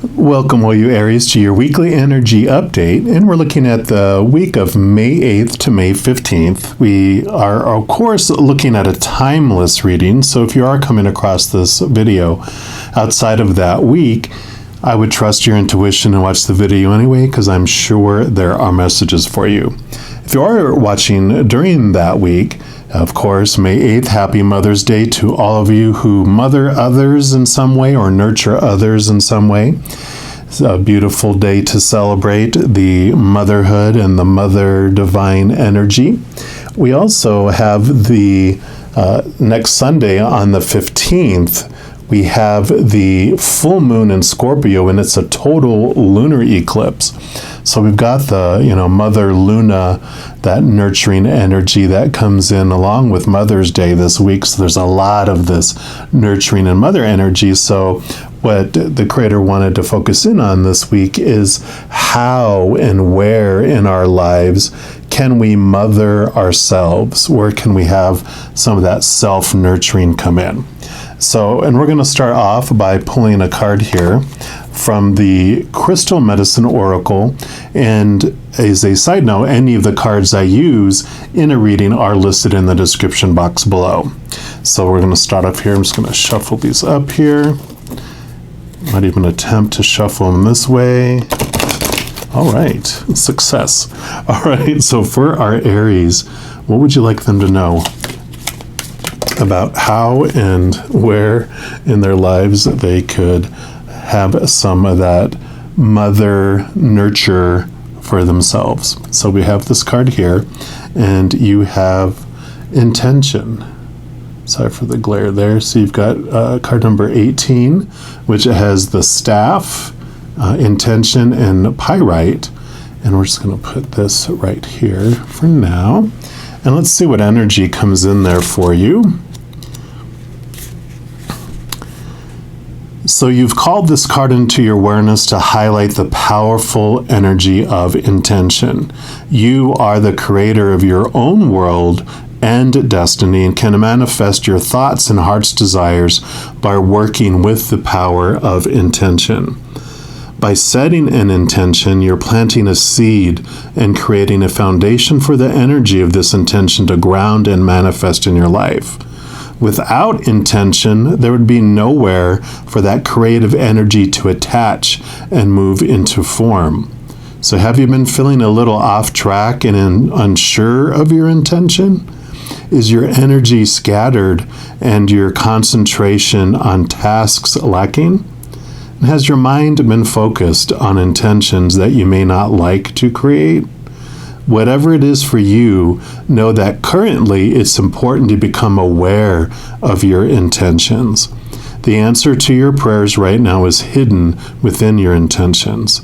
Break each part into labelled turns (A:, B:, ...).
A: Welcome, all you Aries, to your weekly energy update, and we're looking at the week of May 8th to May 15th. We are, of course, looking at a timeless reading, so if you are coming across this video outside of that week, I would trust your intuition and watch the video anyway, because I'm sure there are messages for you. If you are watching during that week, of course, May 8th, happy Mother's Day to all of you who mother others in some way or nurture others in some way. It's a beautiful day to celebrate the motherhood and the mother divine energy. We also have the next Sunday on the 15th, we have the full moon in Scorpio, and it's a total lunar eclipse. So we've got the, Mother Luna, that nurturing energy that comes in along with Mother's Day this week. So there's a lot of this nurturing and mother energy. So what the Creator wanted to focus in on this week is how and where in our lives can we mother ourselves? Where can we have some of that self-nurturing come in? So, and we're going to start off by pulling a card here from the Crystal Medicine Oracle. And as a side note, any of the cards I use in a reading are listed in the description box below. So we're going to start off here. I'm just going to shuffle these up here. Might even attempt to shuffle them this way. All right, success. All right, so for our Aries, what would you like them to know about how and where in their lives they could have some of that mother nurture for themselves? So we have this card here, and you have intention. Sorry for the glare there. So you've got card number 18, which has the staff, intention, and pyrite. And we're just going to put this right here for now. And let's see what energy comes in there for you. So you've called this card into your awareness to highlight the powerful energy of intention. You are the creator of your own world and destiny, and can manifest your thoughts and heart's desires by working with the power of intention. By setting an intention, you're planting a seed and creating a foundation for the energy of this intention to ground and manifest in your life. Without intention, there would be nowhere for that creative energy to attach and move into form. So have you been feeling a little off track and unsure of your intention? Is your energy scattered and your concentration on tasks lacking? Has your mind been focused on intentions that you may not like to create? Whatever it is for you, know that currently it's important to become aware of your intentions. The answer to your prayers right now is hidden within your intentions.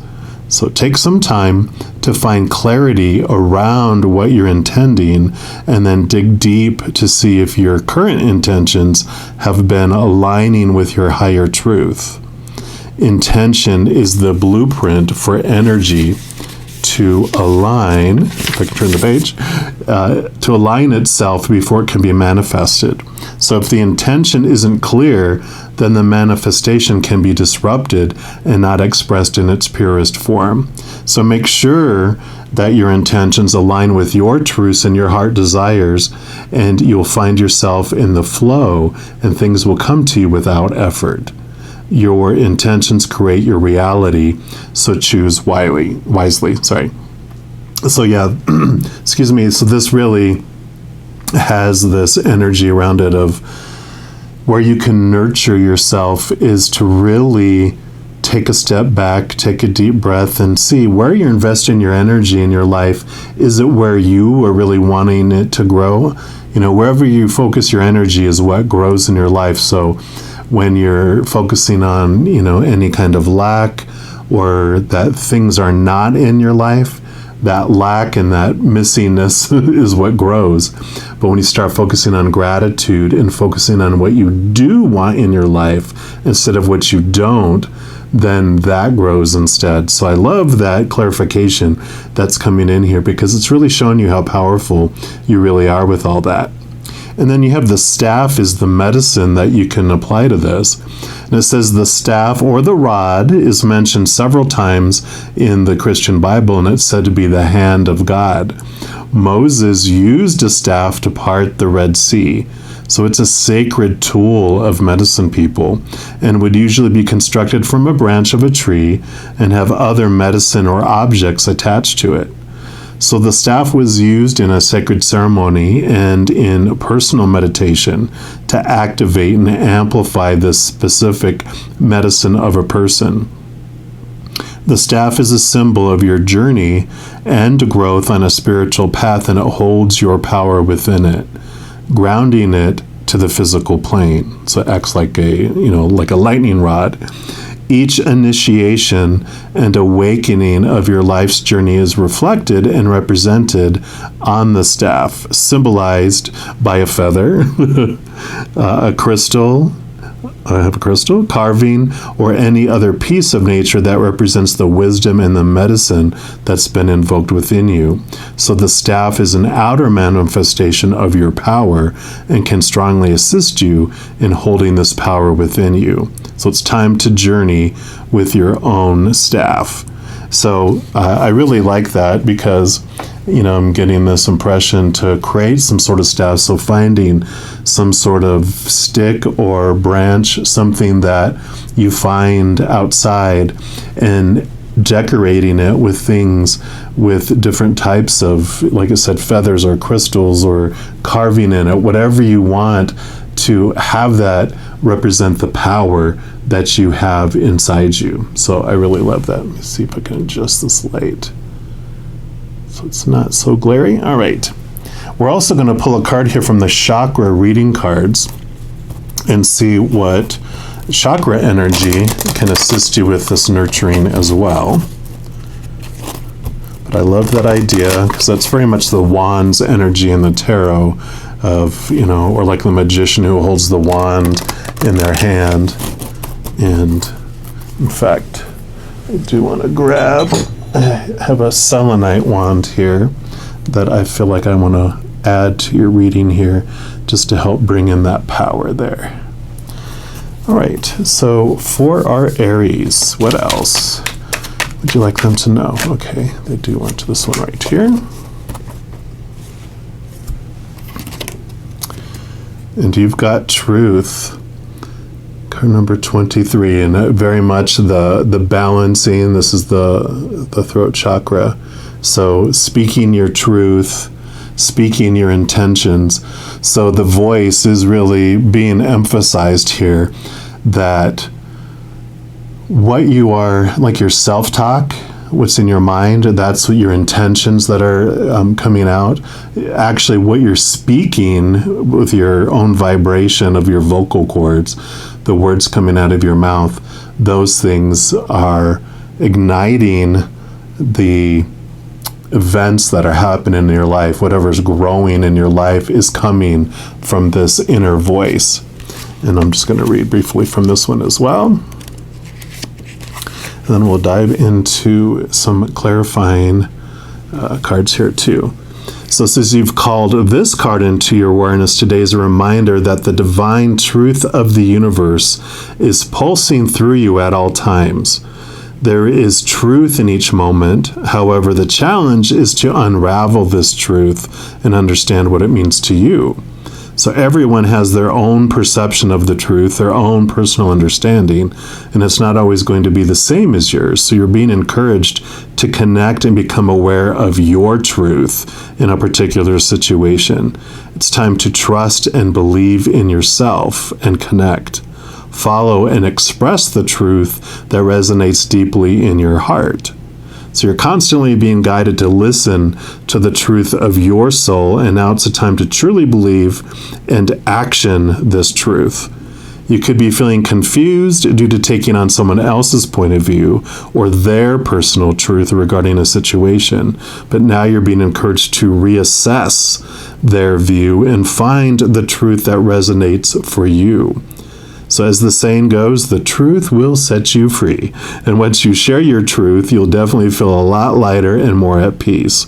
A: So take some time to find clarity around what you're intending, and then dig deep to see if your current intentions have been aligning with your higher truth. Intention is the blueprint for energy to align, if I can turn the page, to align itself before it can be manifested. So if the intention isn't clear, then the manifestation can be disrupted and not expressed in its purest form. So make sure that your intentions align with your truths and your heart desires, and you'll find yourself in the flow, and things will come to you without effort. Your intentions create your reality, so choose wisely. So yeah, excuse me. So this really has this energy around it of where you can nurture yourself is to really take a step back, take a deep breath, and see where you're investing your energy in your life. Is it where you are really wanting it to grow? Wherever you focus your energy is what grows in your life. So when you're focusing on, any kind of lack, or that things are not in your life, that lack and that missingness is what grows. But when you start focusing on gratitude and focusing on what you do want in your life instead of what you don't, then that grows instead. So I love that clarification that's coming in here, because it's really showing you how powerful you really are with all that. And then you have the staff is the medicine that you can apply to this. And it says the staff or the rod is mentioned several times in the Christian Bible, and it's said to be the hand of God. Moses used a staff to part the Red Sea. So it's a sacred tool of medicine people, and would usually be constructed from a branch of a tree and have other medicine or objects attached to it. So the staff was used in a sacred ceremony and in personal meditation to activate and amplify the specific medicine of a person. The staff is a symbol of your journey and growth on a spiritual path, and it holds your power within it, grounding it to the physical plane. So it acts like like a lightning rod. Each initiation and awakening of your life's journey is reflected and represented on the staff, symbolized by a feather, a crystal, carving, or any other piece of nature that represents the wisdom and the medicine that's been invoked within you. So the staff is an outer manifestation of your power and can strongly assist you in holding this power within you. So it's time to journey with your own staff. So I really like that because, I'm getting this impression to create some sort of staff. So finding some sort of stick or branch, something that you find outside, and decorating it with things with different types of, like I said, feathers or crystals, or carving in it, whatever you want to have that represent the power that you have inside you. So I really love that. Let me see if I can adjust this light so it's not so glary. All right. We're also going to pull a card here from the chakra reading cards and see what chakra energy can assist you with this nurturing as well. But I love that idea because that's very much the wands energy in the tarot of, or like the magician who holds the wand in their hand. And in fact, I do want to I have a selenite wand here that I feel like I want to add to your reading here just to help bring in that power there. All right, so for our Aries, what else would you like them to know? Okay, they do want this one right here. And you've got truth. Card number 23, and very much the balancing. This is the throat chakra. So speaking your truth, speaking your intentions. So the voice is really being emphasized here, that what you are, like your self-talk, what's in your mind, that's what your intentions that are coming out. Actually, what you're speaking with your own vibration of your vocal cords, the words coming out of your mouth, those things are igniting the events that are happening in your life. Whatever's growing in your life is coming from this inner voice. And I'm just going to read briefly from this one as well. And then we'll dive into some clarifying cards here too. So since you've called this card into your awareness today is a reminder that the divine truth of the universe is pulsing through you at all times. There is truth in each moment. However, the challenge is to unravel this truth and understand what it means to you. So everyone has their own perception of the truth, their own personal understanding, and it's not always going to be the same as yours. So you're being encouraged to connect and become aware of your truth in a particular situation. It's time to trust and believe in yourself and connect. Follow and express the truth that resonates deeply in your heart. So you're constantly being guided to listen to the truth of your soul, and now it's a time to truly believe and action this truth. You could be feeling confused due to taking on someone else's point of view or their personal truth regarding a situation, but now you're being encouraged to reassess their view and find the truth that resonates for you. So as the saying goes, the truth will set you free. And once you share your truth, you'll definitely feel a lot lighter and more at peace.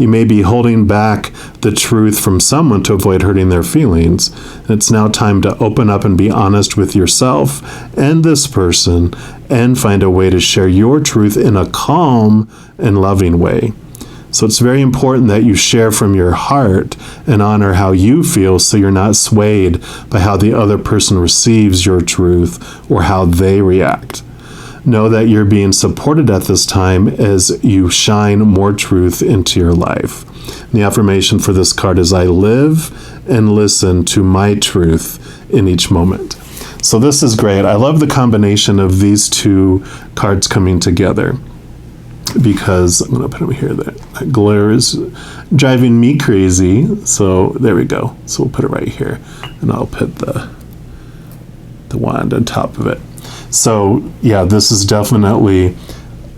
A: You may be holding back the truth from someone to avoid hurting their feelings. It's now time to open up and be honest with yourself and this person and find a way to share your truth in a calm and loving way. So it's very important that you share from your heart and honor how you feel, so you're not swayed by how the other person receives your truth or how they react. Know that you're being supported at this time as you shine more truth into your life. And the affirmation for this card is, I live and listen to my truth in each moment. So this is great. I love the combination of these two cards coming together, because I'm going to put them here. That glare is driving me crazy. So there we go. So we'll put it right here, and I'll put the wand on top of it. So yeah, this is definitely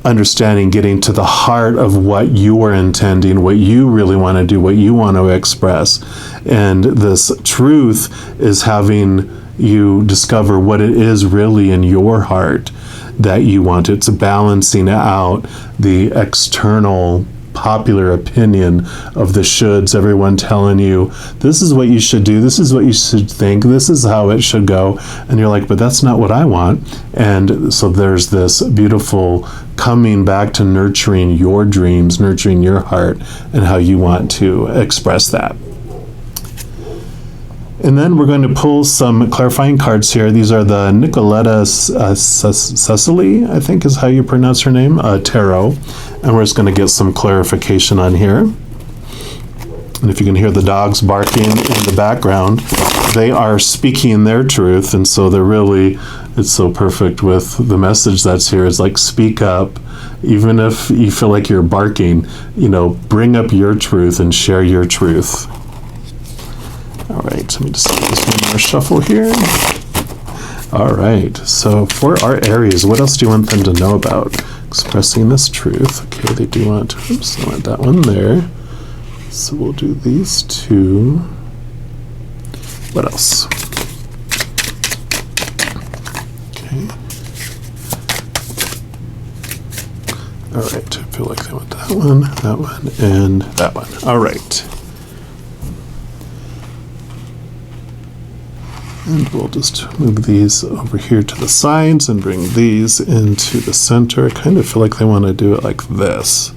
A: understanding, getting to the heart of what you are intending, what you really want to do, what you want to express. And this truth is having you discover what it is really in your heart that you want. It's balancing out the external popular opinion of the shoulds, everyone telling you this is what you should do, this is what you should think, this is how it should go, and you're like, but that's not what I want. And so there's this beautiful coming back to nurturing your dreams, nurturing your heart, and how you want to express that. And then we're going to pull some clarifying cards here. These are the Nicoletta Cecily, I think is how you pronounce her name, tarot. And we're just going to get some clarification on here. And if you can hear the dogs barking in the background, they are speaking their truth. And so they're really, it's so perfect with the message that's here. It's like, speak up. Even if you feel like you're barking, bring up your truth and share your truth. All right, let me just do this one more shuffle here. All right, so for our Aries, what else do you want them to know about expressing this truth? Okay, they do want, oops, I want that one there. So we'll do these two. What else? Okay. All right, I feel like they want that one, and that one. All right. And we'll just move these over here to the sides and bring these into the center. I kind of feel like they want to do it like this.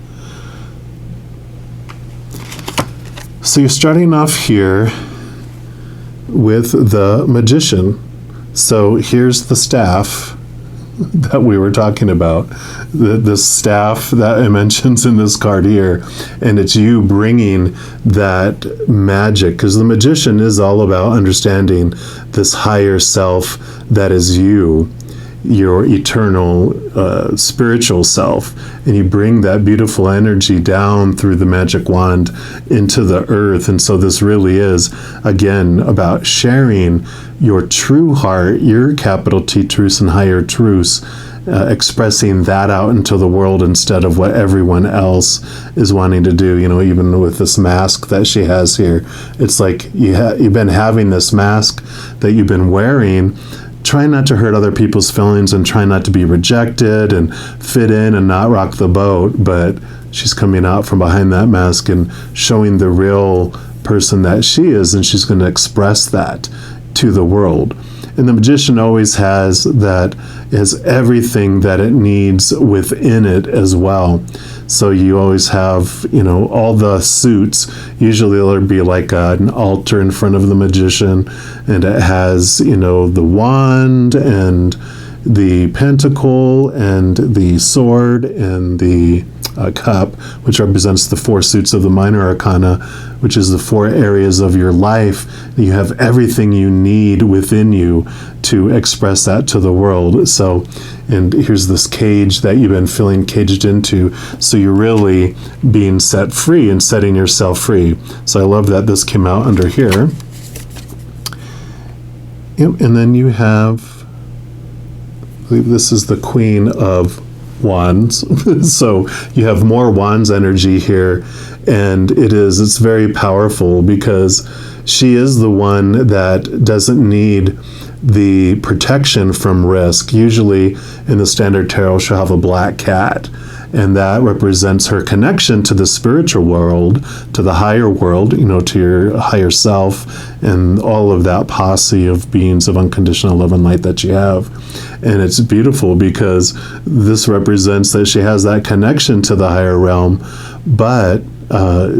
A: So you're starting off here with the Magician. So here's the staff that we were talking about, the staff that it mentions in this card here, and it's you bringing that magic, because the Magician is all about understanding this higher self that is you, your eternal spiritual self, and you bring that beautiful energy down through the magic wand into the earth. And so this really is, again, about sharing your true heart, your capital T truths and higher truths, expressing that out into the world instead of what everyone else is wanting to do. Even with this mask that she has here, it's like you've been having this mask that you've been wearing, trying not to hurt other people's feelings and trying not to be rejected and fit in and not rock the boat. But she's coming out from behind that mask and showing the real person that she is, and she's going to express that to the world. And the Magician always has everything that it needs within it as well. So you always have, all the suits. Usually there'll be like an altar in front of the Magician, and it has, the wand and the pentacle and the sword and the cup, which represents the four suits of the minor arcana, which is the four areas of your life. You have everything you need within you to express that to the world. So, and here's this cage that you've been feeling caged into. So you're really being set free and setting yourself free. So I love that this came out under here. Yep, and then you have, I believe this is the Queen of Wands. So you have more Wands energy here, and it's very powerful because she is the one that doesn't need the protection from risk. Usually in the standard tarot, she'll have a black cat, And that represents her connection to the spiritual world, to the higher world, to your higher self, and all of that posse of beings of unconditional love and light that you have. And it's beautiful because this represents that she has that connection to the higher realm, but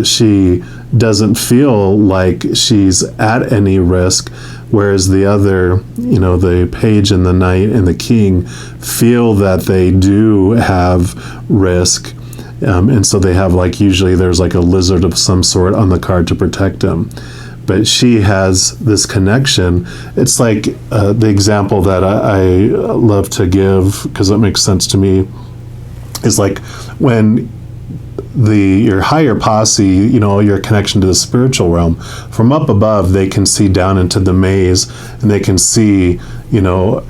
A: she doesn't feel like she's at any risk, whereas the other, the page and the knight and the king feel that they do have risk. And so they have, usually there's a lizard of some sort on the card to protect them. But she has this connection. It's like the example that I love to give, because it makes sense to me, is like when your higher posse, your connection to the spiritual realm, from up above, they can see down into the maze, and they can see,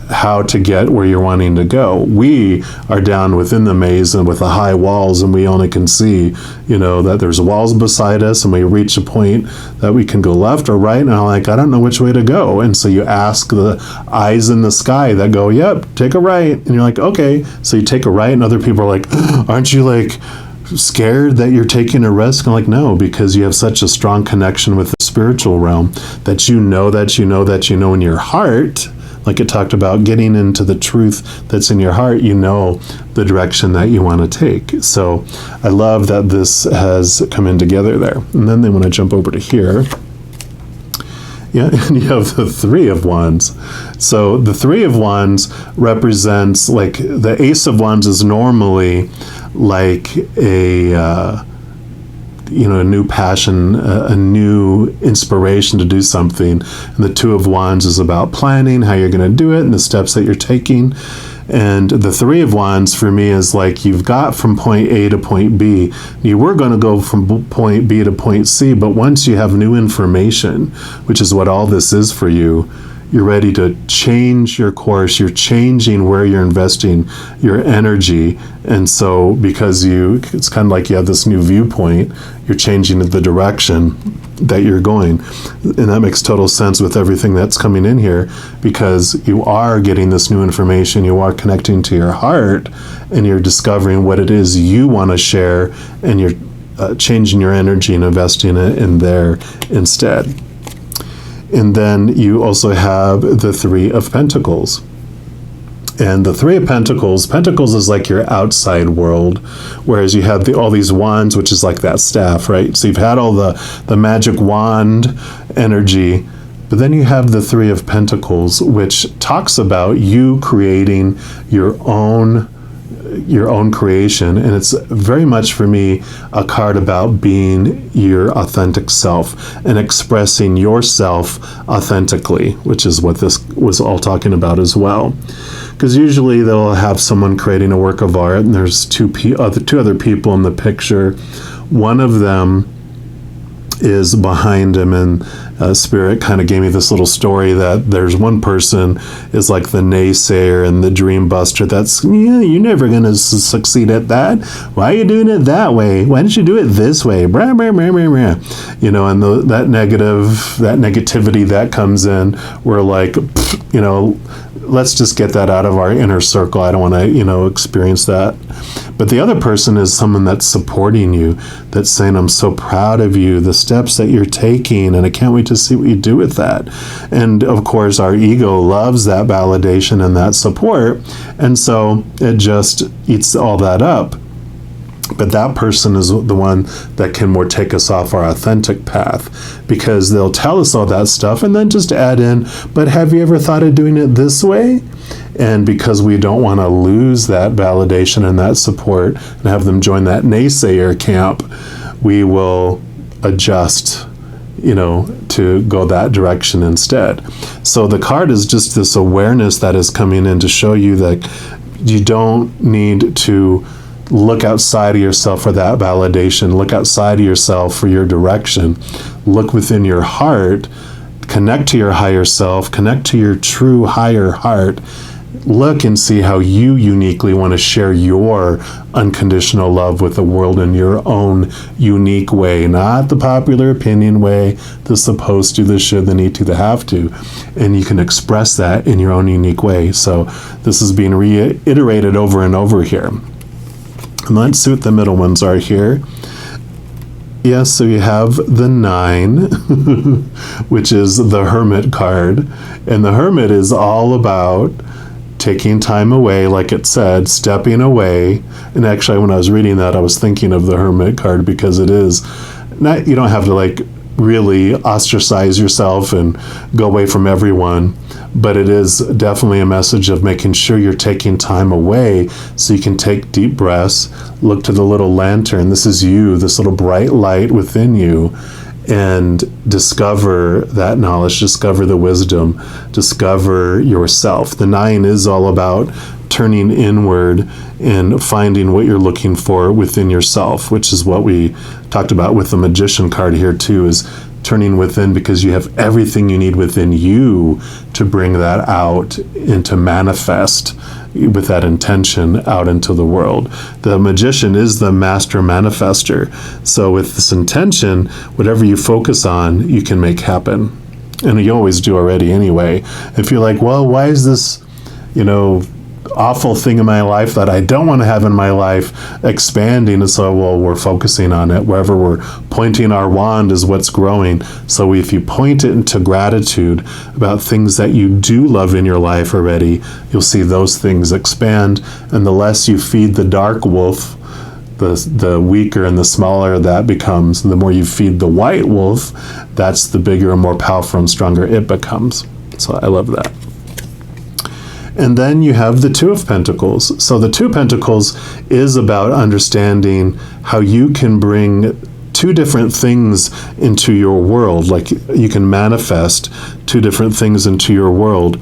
A: how to get where you're wanting to go. We are down within the maze and with the high walls, and we only can see, that there's walls beside us, and we reach a point that we can go left or right, and I'm like, I don't know which way to go. And so you ask the eyes in the sky that go, yep, take a right. And you're like, okay. So you take a right, and other people are like, aren't you scared that you're taking a risk? I'm like, no, because you have such a strong connection with the spiritual realm that you know in your heart, like it talked about getting into the truth that's in your heart, the direction that you want to take. So I love that this has come in together there. And then they want to jump over to here. Yeah, and you have the Three of Wands. So the Three of Wands represents, the Ace of Wands is normally a new passion, a new inspiration to do something. And the Two of Wands is about planning, how you're going to do it, and the steps that you're taking. And the Three of Wands for me is you've got from point A to point B. You were going to go from point B to point C, but once you have new information, which is what all this is for you, you're ready to change your course. You're changing where you're investing your energy. And so because it's kind of like you have this new viewpoint, you're changing the direction that you're going. And that makes total sense with everything that's coming in here, because you are getting this new information, you are connecting to your heart, and you're discovering what it is you want to share, and you're changing your energy and investing it in there instead. And then you also have the Three of Pentacles. And the Three of Pentacles is your outside world, whereas you have all these wands, which is that staff, right? So you've had all the magic wand energy, but then you have the Three of Pentacles, which talks about you creating your own creation. And it's very much for me a card about being your authentic self and expressing yourself authentically, which is what this was all talking about as well. Because usually they'll have someone creating a work of art, and there's two other people in the picture. One of them is behind him, and Spirit kind of gave me this little story that there's one person is the naysayer and the dream buster. That's, you're never going to succeed at that. Why are you doing it that way? Why don't you do it this way? Blah, blah, blah, blah, blah. And that negativity that comes in, we're let's just get that out of our inner circle. I don't want to, experience that. But the other person is someone that's supporting you, that's saying, I'm so proud of you, the steps that you're taking, and I can't wait to see what you do with that. And of course, our ego loves that validation and that support. And so it just eats all that up. But that person is the one that can more take us off our authentic path, because they'll tell us all that stuff and then just add in, but have you ever thought of doing it this way? And because we don't want to lose that validation and that support and have them join that naysayer camp, we will adjust, to go that direction instead. So the card is just this awareness that is coming in to show you that you don't need to look outside of yourself for that validation. Look outside of yourself for your direction. Look within your heart. Connect to your higher self. Connect to your true higher heart. Look and see how you uniquely want to share your unconditional love with the world in your own unique way, not the popular opinion way, the supposed to, the should, the need to, the have to. And you can express that in your own unique way. So this is being reiterated over and over here. And let's see what the middle ones are here. Yes, so you have the 9, which is the Hermit card. And the Hermit is all about taking time away, like it said, stepping away. And actually, when I was reading that, I was thinking of the Hermit card, because it is not, you don't have to like really ostracize yourself and go away from everyone, but it is definitely a message of making sure you're taking time away so you can take deep breaths, look to the little lantern. This is you, this little bright light within you, and discover that knowledge, discover the wisdom, discover yourself. The 9 is all about turning inward and finding what you're looking for within yourself, which is what we talked about with the Magician card here too, is turning within, because you have everything you need within you to bring that out and to manifest with that intention out into the world. The Magician is the master manifester. So with this intention, whatever you focus on, you can make happen. And you always do already anyway. If you're like, well, why is this, awful thing in my life that I don't want to have in my life expanding? And so, well, we're focusing on it. Wherever we're pointing our wand is what's growing. So if you point it into gratitude about things that you do love in your life already, you'll see those things expand. And the less you feed the dark wolf, the weaker and the smaller that becomes. The more you feed the white wolf, that's the bigger and more powerful and stronger it becomes. So I love that. And then you have the 2 of Pentacles. So the 2 of Pentacles is about understanding how you can bring 2 different things into your world. Like you can manifest 2 different things into your world.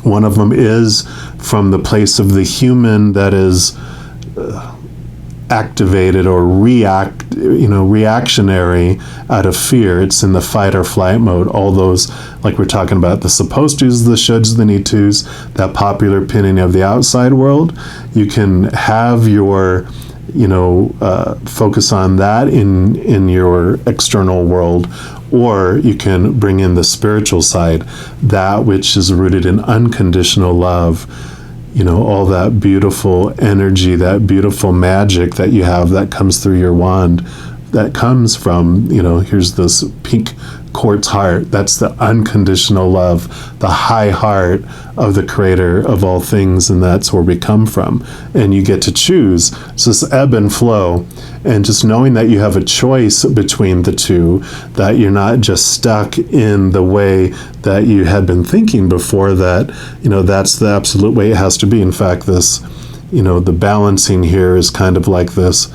A: One of them is from the place of the human that is activated or reactionary out of fear. It's in the fight or flight mode. All those, like we're talking about, the supposed tos, the shoulds, the need tos, that popular opinion of the outside world. You can have your, focus on that in your external world, or you can bring in the spiritual side, that which is rooted in unconditional love. All that beautiful energy, that beautiful magic that you have that comes through your wand, that comes from, here's this pink quartz heart. That's the unconditional love, the high heart of the creator of all things, and that's where we come from. And you get to choose. So this ebb and flow, and just knowing that you have a choice between the 2, that you're not just stuck in the way that you had been thinking before, that, that's the absolute way it has to be. In fact, this, the balancing here is kind of like this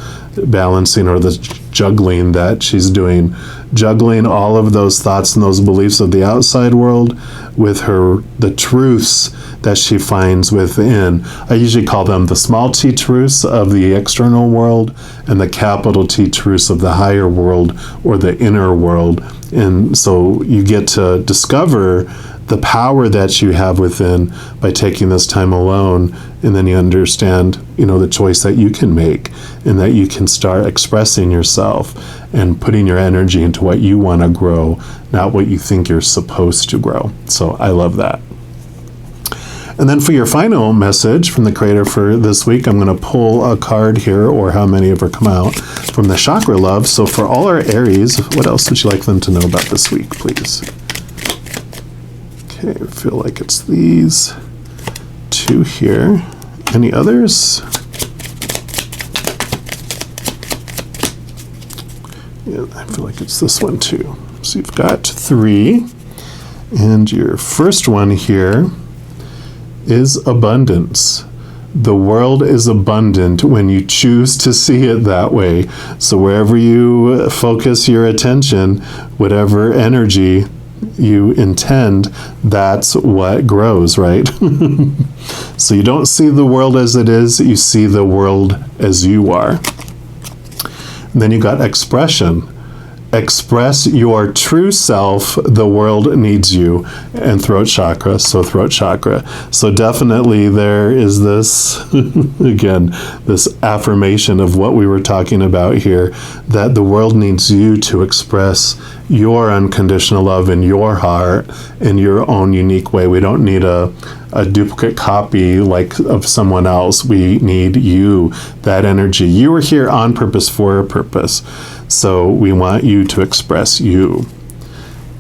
A: balancing or the juggling that she's doing, juggling all of those thoughts and those beliefs of the outside world with the truths that she finds within. I usually call them the small t truths of the external world and the capital T truths of the higher world or the inner world. And so you get to discover the power that you have within by taking this time alone, and then you understand, the choice that you can make, and that you can start expressing yourself and putting your energy into what you want to grow, not what you think you're supposed to grow. So I love that. And then for your final message from the creator for this week, I'm going to pull a card here, or how many ever come out, from the chakra love. So for all our Aries, what else would you like them to know about this week, please? Okay, I feel like it's these 2 here. Any others? Yeah, I feel like it's this one too. So you've got 3. And your first one here is abundance. The world is abundant when you choose to see it that way. So wherever you focus your attention, whatever energy you intend, that's what grows, right? So you don't see the world as it is, you see the world as you are. And then you got expression. Express your true self, the world needs you. And throat chakra, so throat chakra. So definitely there is this, again, this affirmation of what we were talking about here, that the world needs you to express your unconditional love in your heart in your own unique way. We don't need a duplicate copy like of someone else. We need you, that energy. You were here on purpose for a purpose. So we want you to express you.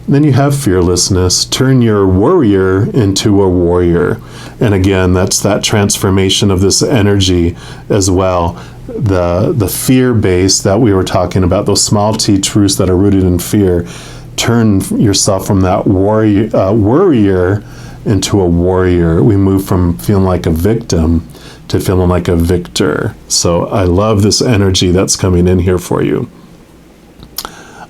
A: Then you have fearlessness. Turn your worrier into a warrior. And again, that's that transformation of this energy as well. The fear base that we were talking about, those small t truths that are rooted in fear. Turn yourself from that worrier into a warrior. We move from feeling like a victim to feeling like a victor. So I love this energy that's coming in here for you.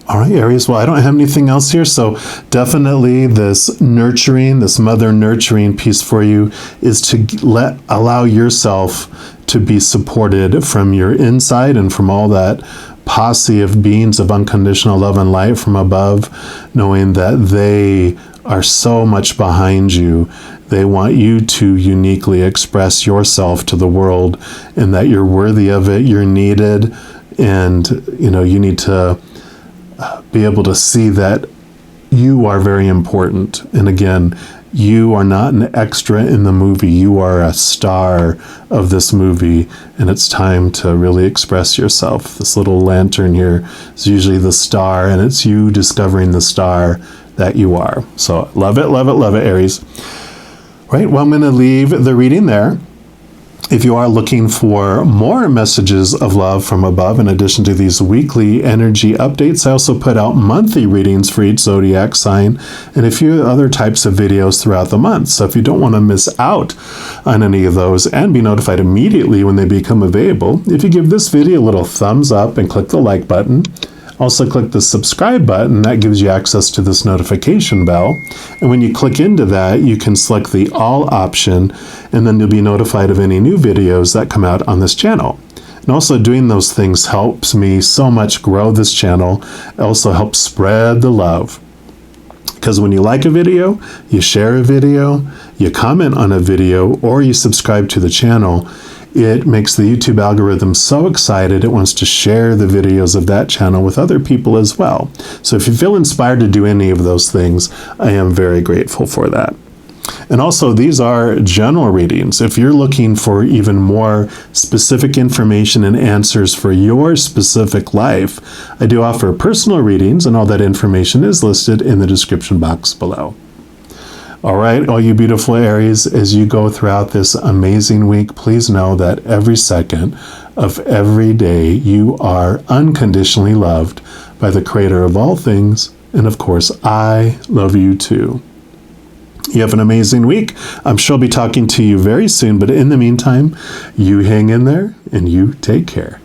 A: All right, Aries, well, I don't have anything else here, so definitely this nurturing, this mother nurturing piece for you is to allow yourself to be supported from your inside and from all that posse of beings of unconditional love and light from above, knowing that they are so much behind you. They want you to uniquely express yourself to the world and that you're worthy of it, you're needed, and you need to be able to see that you are very important. And again, you are not an extra in the movie. You are a star of this movie, and it's time to really express yourself. This little lantern here is usually the star, and it's you discovering the star that you are. So love it, love it, love it, Aries. Right, well, I'm going to leave the reading there. If you are looking for more messages of love from above, in addition to these weekly energy updates, I also put out monthly readings for each zodiac sign and a few other types of videos throughout the month. So if you don't want to miss out on any of those and be notified immediately when they become available, if you give this video a little thumbs up and click the like button, also click the subscribe button. That gives you access to this notification bell. And when you click into that, you can select the all option, and then you'll be notified of any new videos that come out on this channel. And also doing those things helps me so much grow this channel. It also helps spread the love. Because when you like a video, you share a video, you comment on a video, or you subscribe to the channel, it makes the YouTube algorithm so excited it wants to share the videos of that channel with other people as well. So if you feel inspired to do any of those things, I am very grateful for that. And also, these are general readings. If you're looking for even more specific information and answers for your specific life, I do offer personal readings, and all that information is listed in the description box below. All right, all you beautiful Aries, as you go throughout this amazing week, please know that every second of every day you are unconditionally loved by the Creator of all things. And of course, I love you too. You have an amazing week. I'm sure I'll be talking to you very soon, but in the meantime, you hang in there and you take care.